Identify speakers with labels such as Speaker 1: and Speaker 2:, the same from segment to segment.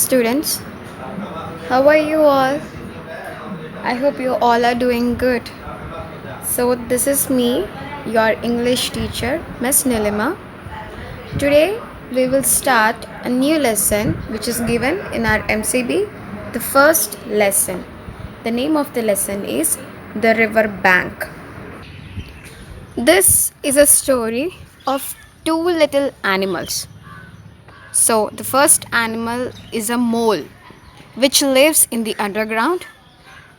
Speaker 1: Students, how are you all? I hope you all are doing good. So, this is me, your English teacher, Miss Nilima. Today, we will start a new lesson which is given in our MCB, the first lesson. The name of the lesson is The River Bank. This is a story of two little animals. So, the first animal is a mole which lives in the underground,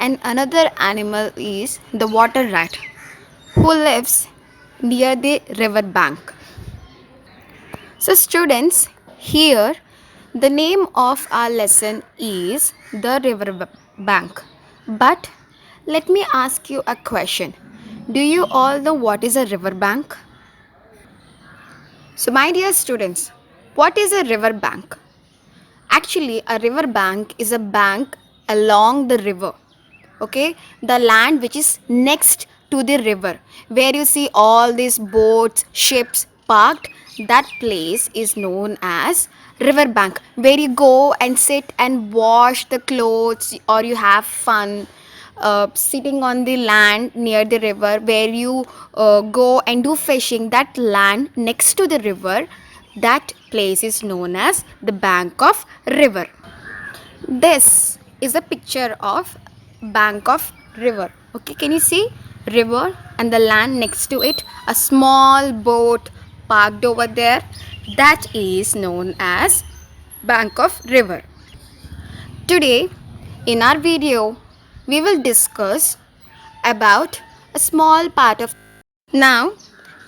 Speaker 1: and another animal is the water rat who lives near the river bank. So, students, here the name of our lesson is the river bank. But let me ask you a question. Do you all know what is a river bank? So, my dear students, what is a river bank? Actually, a river bank is a bank along the river. Okay, the land which is next to the river, where you see all these boats, ships parked, that place is known as river bank, where you go and sit and wash the clothes or you have fun sitting on the land near the river, where you go and do fishing. That land next to the river, that place is known as the bank of river. This is a picture of bank of river. Okay, can you see river and the land next to it? A small boat parked over there. That is known as bank of river. Today in our video we will discuss about a small part of. Now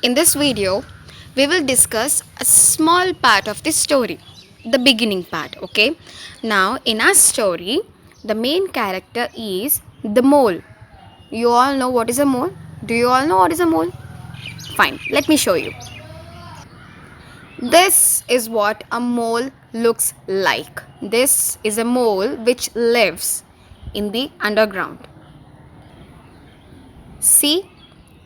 Speaker 1: in this video we will discuss a small part of the story, the beginning part. Okay, now in our story the main character is the mole. You all know what is a mole? Do you all know what is a mole? Fine, let me show you. This is what a mole looks like. This is a mole which lives in the underground. See,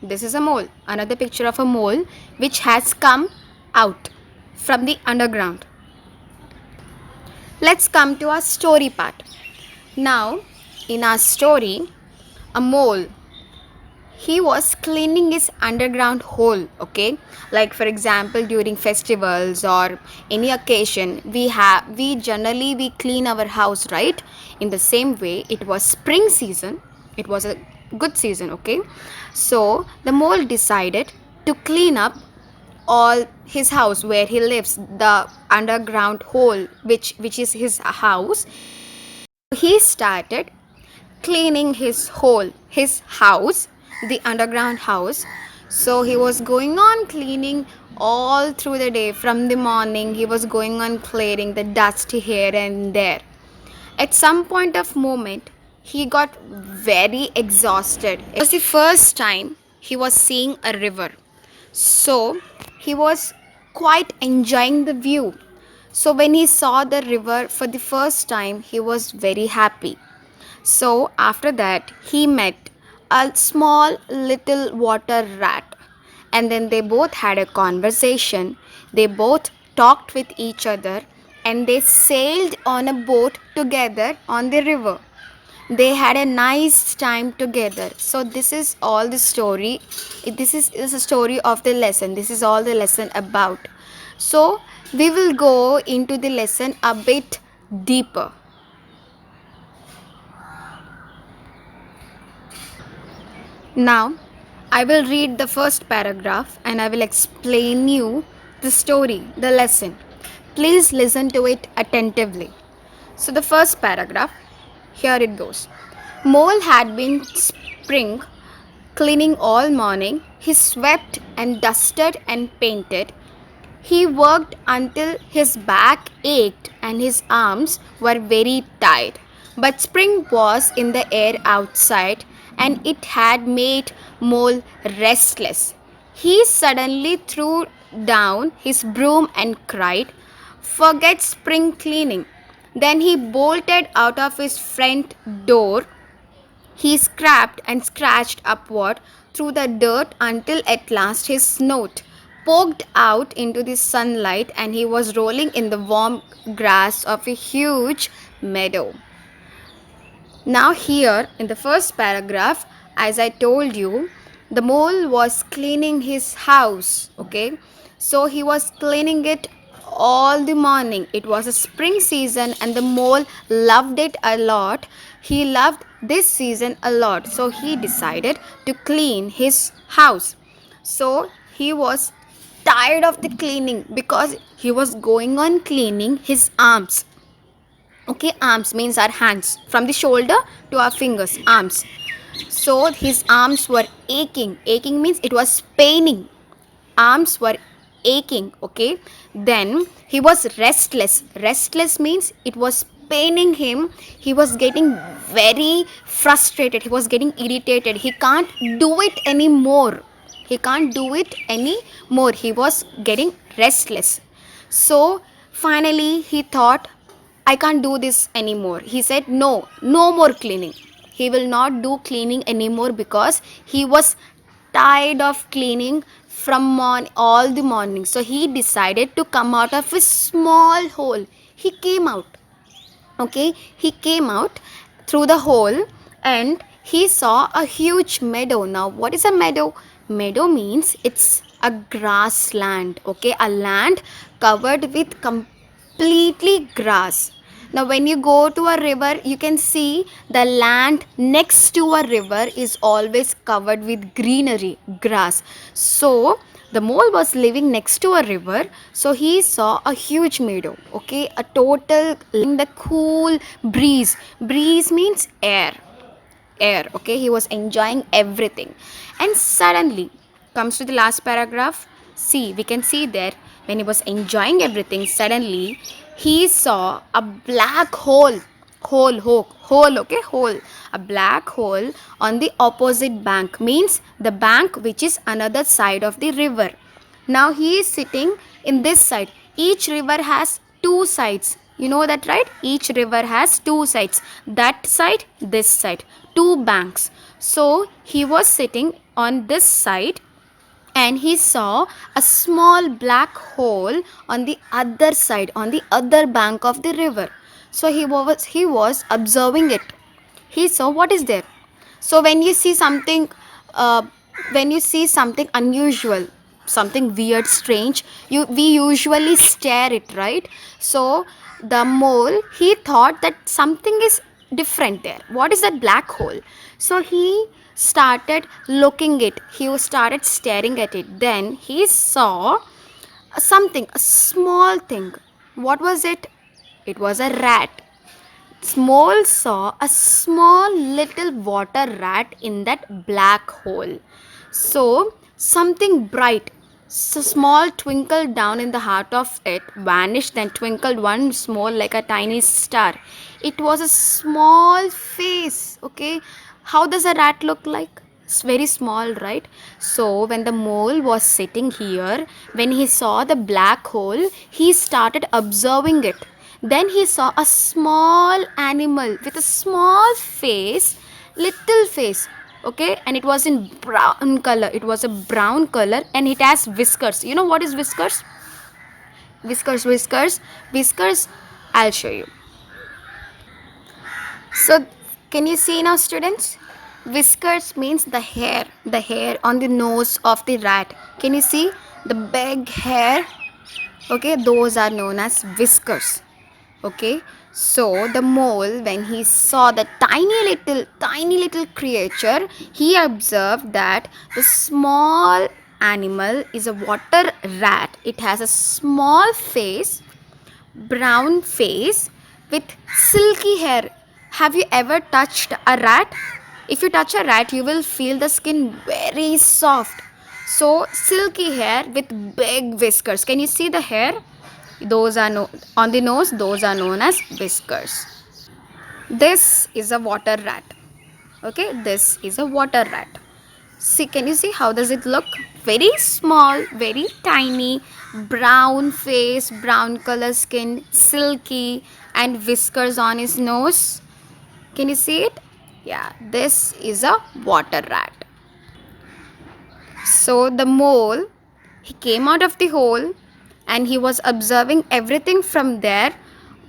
Speaker 1: this is a mole. Another picture of a mole which has come out from the underground. Let's come to our story part. Now, in our story, a mole, he was cleaning his underground hole. Okay, like for example during festivals or any occasion, we generally we clean our house, right? In the same way, it was spring season, it was a good season. Okay, so the mole decided to clean up all his house where he lives, the underground hole which is his house. He started cleaning his house, the underground house. So he was going on cleaning all through the day. From the morning he was going on clearing the dust here and there. At some point of moment he got very exhausted. It was the first time he was seeing a river, so he was quite enjoying the view. So when he saw the river for the first time, he was very happy. So after that, he met a small little water rat, and then they both had a conversation. They both talked with each other, and they sailed on a boat together on the river. They had a nice time together. So this is all the story. This is a story of the lesson. This is all the lesson about. So we will go into the lesson a bit deeper. Now I will read the first paragraph and I will explain you the story, the lesson. Please listen to it attentively. So the first paragraph, here it goes. Mole had been spring cleaning all morning. He swept and dusted and painted. He worked until his back ached and his arms were very tired. But spring was in the air outside and it had made Mole restless. He suddenly threw down his broom and cried, "Forget spring cleaning." Then he bolted out of his front door. He scraped and scratched upward through the dirt until at last his snout poked out into the sunlight and he was rolling in the warm grass of a huge meadow. Now, here in the first paragraph, as I told you, the mole was cleaning his house. Okay, so he was cleaning it all the morning. It was a spring season, and the mole loved it a lot. He loved this season a lot, so he decided to clean his house. So, he was tired of the cleaning because he was going on cleaning his arms. Okay, arms means our hands, from the shoulder to our fingers, arms. So his arms were aching. Aching means it was paining. Arms were aching. Okay, then he was restless. Restless means it was paining him. He was getting very frustrated. He was getting irritated. He can't do it anymore. He was getting restless. So finally he thought, I can't do this anymore. He said, no, no more cleaning. He will not do cleaning anymore because he was tired of cleaning from all the morning. So he decided to come out of a small hole. He came out. Okay, he came out through the hole and he saw a huge meadow. Now, what is a meadow? Meadow means it's a grassland. Okay, a land covered with completely grass. Now, when you go to a river, you can see the land next to a river is always covered with greenery, grass. So, the mole was living next to a river, so he saw a huge meadow. Okay, a total in the cool breeze. Breeze means air. Air. Okay, he was enjoying everything, and suddenly comes to the last paragraph. See, we can see there when he was enjoying everything, suddenly he saw a black hole. Hole. A black hole on the opposite bank means the bank which is another side of the river. Now he is sitting in this side. Each river has two sides. You know that, right? Each river has two sides. That side, this side. Two banks. So he was sitting on this side and he saw a small black hole on the other side, on the other bank of the river. So he was observing it. He saw, what is there. So uh, when you see something unusual, something weird, strange, we usually stare it, right? So the mole, he thought that something is different there. What is that black hole? So he started looking it. He started staring at it. Then he saw something, a small thing. What was it? It was a rat. Small saw a small little water rat in that black hole. So something bright, so small twinkled down in the heart of it, vanished, then twinkled once more like a tiny star. It was a small face. Okay, how does a rat look like? It's very small, right? So when the mole was sitting here, when he saw the black hole, he started observing it. Then he saw a small animal with a small face, little face. Okay, and it was in brown color. It was a brown color and it has whiskers. You know what is whiskers? Whiskers. I'll show you. So, can you see now, students? Whiskers means the hair on the nose of the rat. Can you see the big hair? Okay, those are known as whiskers. Okay, so the mole, when he saw the tiny little creature, he observed that the small animal is a water rat. It has a small face, brown face with silky hair. Have you ever touched a rat? If you touch a rat, you will feel the skin very soft. So, silky hair with big whiskers. Can you see the hair? Those are on the nose, those are known as whiskers. This is a water rat. Okay, this is a water rat. See, can you see how does it look? Very small, very tiny, brown face, brown color skin, silky, and whiskers on his nose. Can you see it? Yeah, this is a water rat. So the mole He came out of the hole and he was observing everything from there,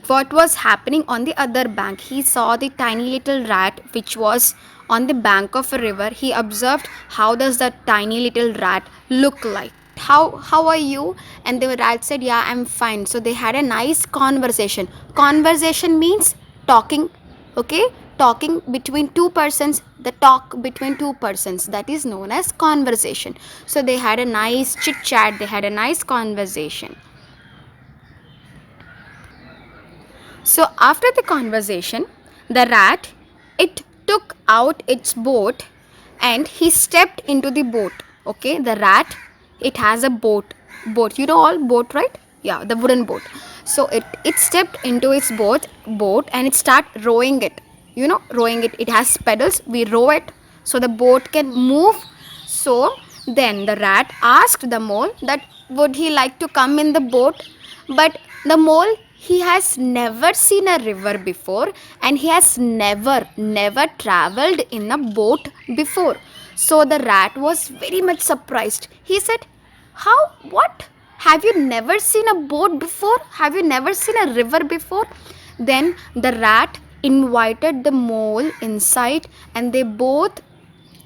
Speaker 1: what was happening on the other bank. He saw the tiny little rat which was on the bank of a river. He observed how does that tiny little rat look like. How are you? And the rat said, yeah, I'm fine. So they had a nice conversation. Conversation means talking, okay? Talking between two persons, the talk between two persons, that is known as conversation. So they had a nice chit chat, they had a nice conversation. So after the conversation, the rat, it took out its boat and he stepped into the boat. Okay, the rat, it has a boat, you know all boat, right? Yeah, the wooden boat. So it stepped into its boat and it start rowing it. You know, rowing it. It has pedals. We row it so the boat can move. So then the rat asked the mole that would he like to come in the boat, but the mole, he has never seen a river before and he has never traveled in a boat before. So the rat was very much surprised. He said, how, what, have you never seen a boat before? Have you never seen a river before? Then the rat invited the mole inside and they both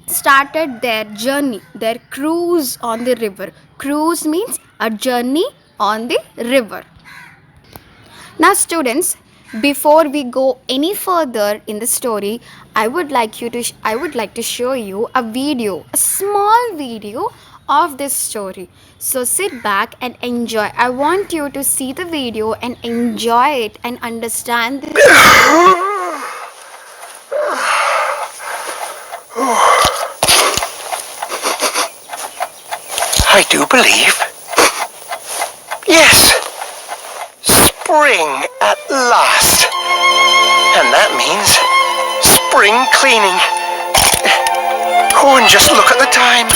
Speaker 1: started their journey, their cruise on the river. Cruise means a journey on the river. Now students, before we go any further in the story, I would like to show you a video, a small video of this story. So sit back and enjoy. I want you to see the video and enjoy it and understand this.
Speaker 2: I do believe. Yes. Spring at last. And that means spring cleaning. Oh, and just look at the time.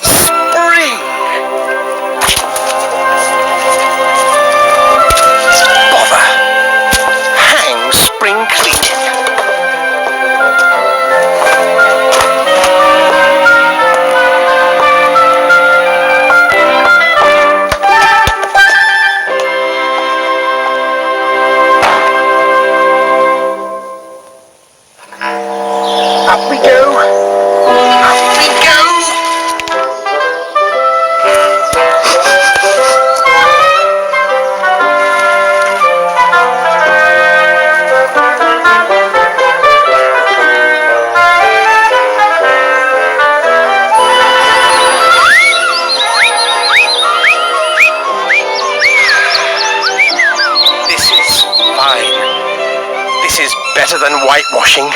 Speaker 2: Spring! Bother! Hang spring cleaning. Up we go. Up we go. This is fine. This is better than whitewashing.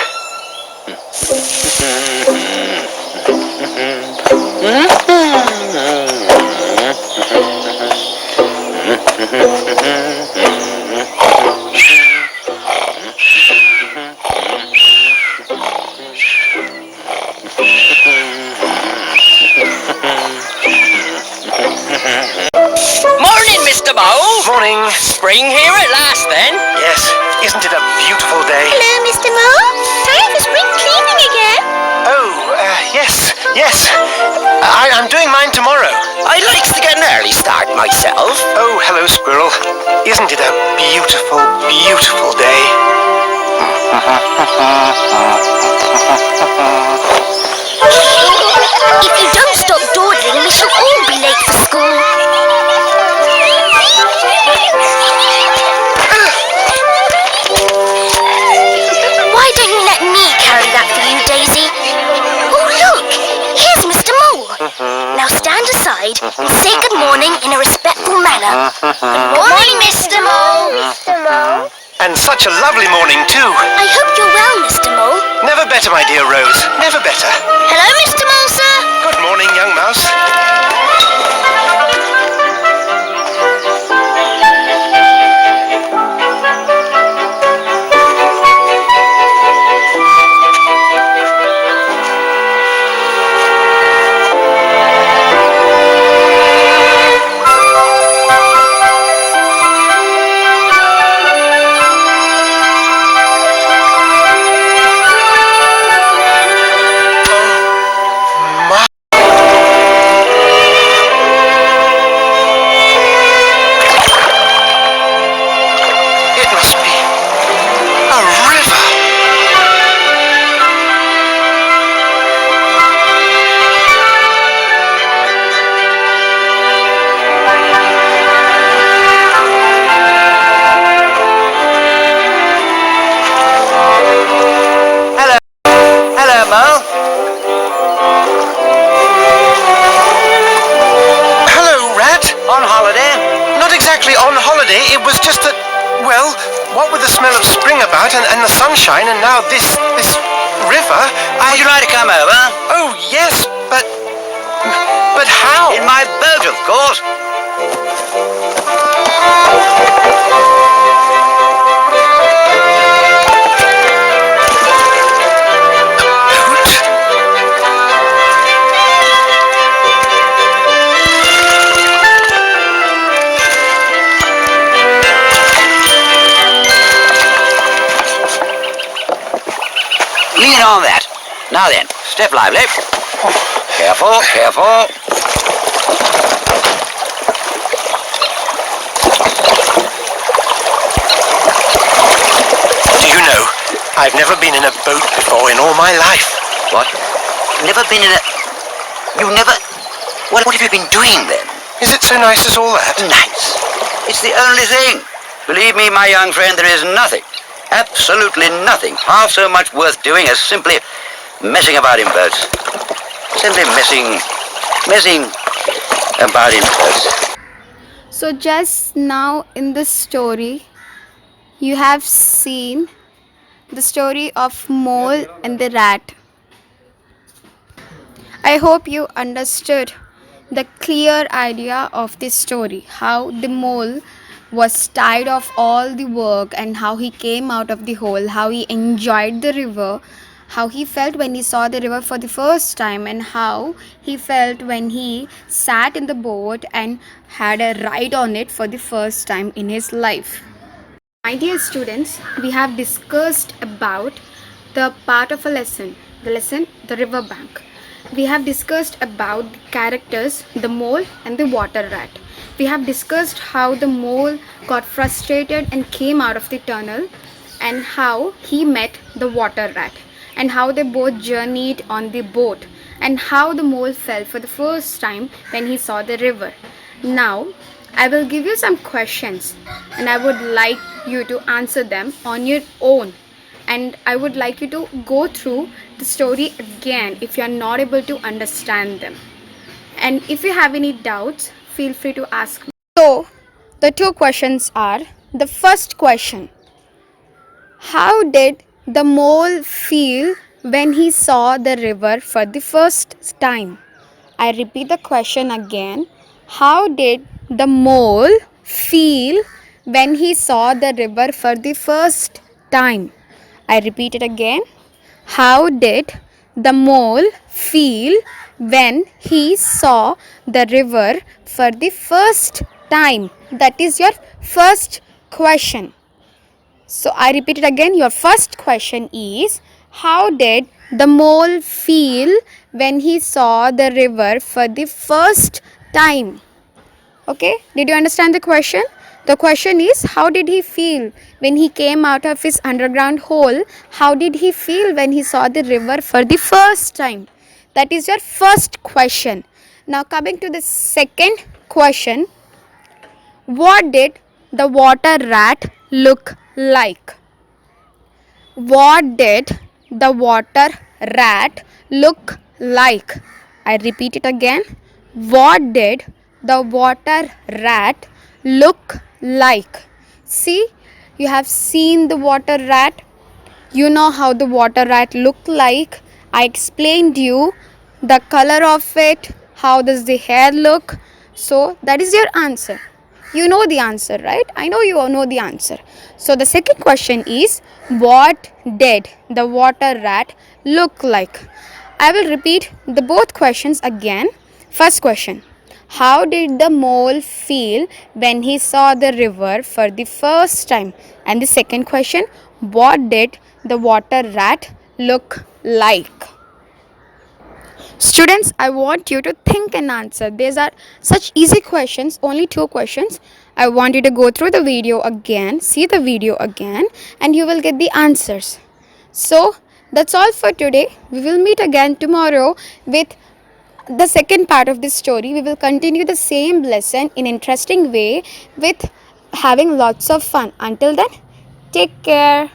Speaker 3: Morning, Mr. Mole.
Speaker 2: Morning.
Speaker 3: Spring here at last, then.
Speaker 2: Yes, isn't it a beautiful day?
Speaker 4: Hello, Mr. Mole. Time for spring cleaning again.
Speaker 2: Oh, yes. I'm doing mine tomorrow.
Speaker 3: I likes to get an early start myself.
Speaker 2: Oh, hello, squirrel. Isn't it a beautiful, beautiful day?
Speaker 4: If you don't stop dawdling, we shall all be late for school. Why don't you let me carry that for you, Daisy? Oh, look! Here's Mr. Mole. Now stand aside and say good morning in a respectful manner. Good morning, Mr. Mole. Mr. Mole.
Speaker 2: And such a lovely morning, too.
Speaker 4: I hope you're well, Mr. Mole.
Speaker 2: Never better, my dear Rose. Never better.
Speaker 4: Hello, Mr. Mole, sir.
Speaker 2: Good morning, young mouse. It's just that, well, what with the smell of spring about and the sunshine and now this river,
Speaker 3: Would you like to come over?
Speaker 2: Oh, yes, but how?
Speaker 3: In my boat, of course. Lean on that. Now then, step lively. Careful, careful.
Speaker 2: Do you know, I've never been in a boat before in all my life.
Speaker 3: What? Never been in a... You never... What have you been doing then?
Speaker 2: Is it so nice as all that?
Speaker 3: Nice. It's the only thing. Believe me, my young friend, there is nothing, absolutely nothing, half so much worth doing as simply messing about in boats. Simply messing about in boats.
Speaker 1: So just now in this story, you have seen the story of mole and the rat. I hope you understood the clear idea of this story, how the mole was tired of all the work and how he came out of the hole, how he enjoyed the river, how he felt when he saw the river for the first time, and how he felt when he sat in the boat and had a ride on it for the first time in his life. My dear students, we have discussed about the part of a lesson, the river bank. We have discussed about the characters, the mole and the water rat. We have discussed how the mole got frustrated and came out of the tunnel, and how he met the water rat, and how they both journeyed on the boat, and how the mole felt for the first time when he saw the river. Now, I will give you some questions and I would like you to answer them on your own. And I would like you to go through the story again if you are not able to understand them. And if you have any doubts, feel free to ask me. So, the two questions are, the first question, how did the mole feel when he saw the river for the first time? I repeat the question again. How did the mole feel when he saw the river for the first time? I repeat it again. How did the mole feel when he saw the river for the first time? That is your first question. So I repeat it again. Your first question is, how did the mole feel when he saw the river for the first time? Okay, did you understand the question? The question is, how did he feel when he came out of his underground hole? How did he feel when he saw the river for the first time? That is your first question. Now coming to the second question, what did the water rat look like? What did the water rat look like? I repeat it again. What did the water rat look like? See, you have seen the water rat. You know how the water rat looked like. I explained you the color of it, how does the hair look. So that is your answer. You know the answer, right? I know you all know the answer. So the second question is, what did the water rat look like? I will repeat the both questions again. First question, how did the mole feel when he saw the river for the first time? And the second question, what did the water rat look like? Students, I want you to think and answer. These are such easy questions, only 2 questions. I want you to go through the video again, see the video again, and you will get the answers. So, that's all for today. We will meet again tomorrow with the second part of this story. We will continue the same lesson in interesting way with having lots of fun. Until then, take care.